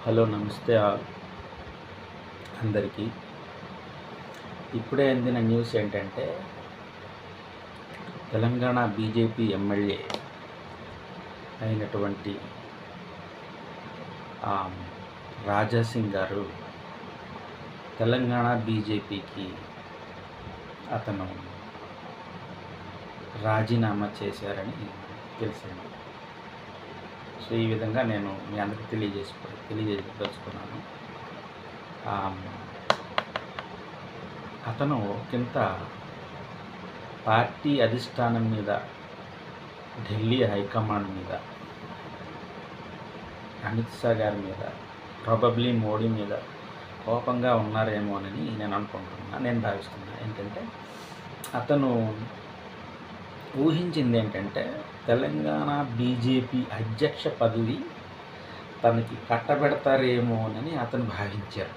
Hello నమస్తే అందరికీ. ఇప్పుడే అందిన న్యూస్ ఏంటంటే తెలంగాణ బీజేపీ ఎమ్మెల్యే అయినటువంటి రాజాసింగ్ గారు తెలంగాణ బీజేపీకి అతను రాజీనామా చేశారని తెలిసింది. సో ఈ విధంగా నేను మీ అందరికీ తెలియజేయదలుచుకున్నాను. అతను కింద పార్టీ అధిష్టానం మీద, ఢిల్లీ హైకమాండ్ మీద, అమిత్ షా గారి మీద, ప్రాబబ్లీ మోడీ మీద కోపంగా ఉన్నారేమోనని నేను భావిస్తున్నాను. ఏంటంటే అతను ఊహించింది ఏంటంటే తెలంగాణ బీజేపీ అధ్యక్ష పదవి తనకి కట్టబెడతారేమోనని అతను భావించారు.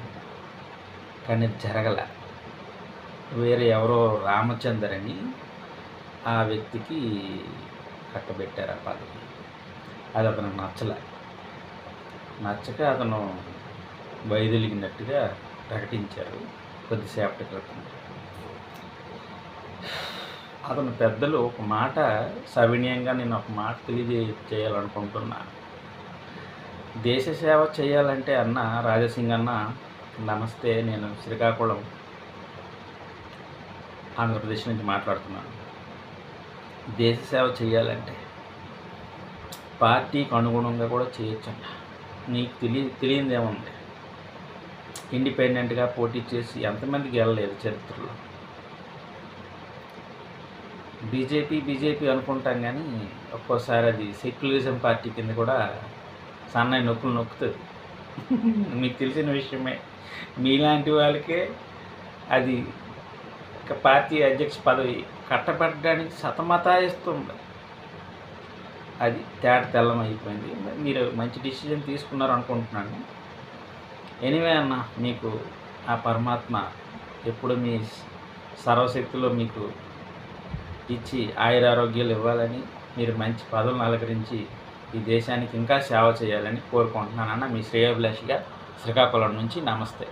కానీ జరగల. వేరే ఎవరో రామచందర్ అని ఆ వ్యక్తికి కట్టబెట్టారు ఆ పదవి. అది అతను నచ్చక అతను వైదొలిగినట్టుగా ప్రకటించారు కొద్దిసేపటి క్రితం. అతను పెద్దలు ఒక మాట సవినయంగా నేను ఒక మాట తెలియజేయాలనుకుంటున్నా. దేశ సేవ చేయాలంటే రాజాసింగ్ అన్న నమస్తే, నేను శ్రీకాకుళం ఆంధ్రప్రదేశ్ నుంచి మాట్లాడుతున్నాను. దేశ సేవ చేయాలంటే పార్టీకి అనుగుణంగా కూడా చేయొచ్చండి. నీకు తెలియదేముంది? ఇండిపెండెంట్గా పోటీ చేసి ఎంతమందికి వెళ్ళలేదు చరిత్రలో. బీజేపీ అనుకుంటాం, కానీ ఒక్కోసారి అది సెక్యులరిజం పార్టీ కింద కూడా సన్నాయి నొక్కుతుంది. మీకు తెలిసిన విషయమే. మీలాంటి వాళ్ళకే అది ఒక పార్టీ అధ్యక్ష పదవి కట్టబెట్టడానికి సతమతాయిస్తుంది. అది తెల్లం అయిపోయింది. మీరు మంచి డిసిజన్ తీసుకున్నారు అనుకుంటున్నాను. ఎనీవే అన్న, మీకు ఆ పరమాత్మ ఎప్పుడు మీ సర్వశక్తిలో మీకు ఇచ్చి ఆయురారోగ్యాలు ఇవ్వాలని, మీరు మంచి పదవులను అలంకరించి ఈ దేశానికి ఇంకా సేవ చేయాలని కోరుకుంటున్నానన్న. మీ శ్రేయోభిలాషిగా శ్రీకాకుళం నుంచి నమస్తే.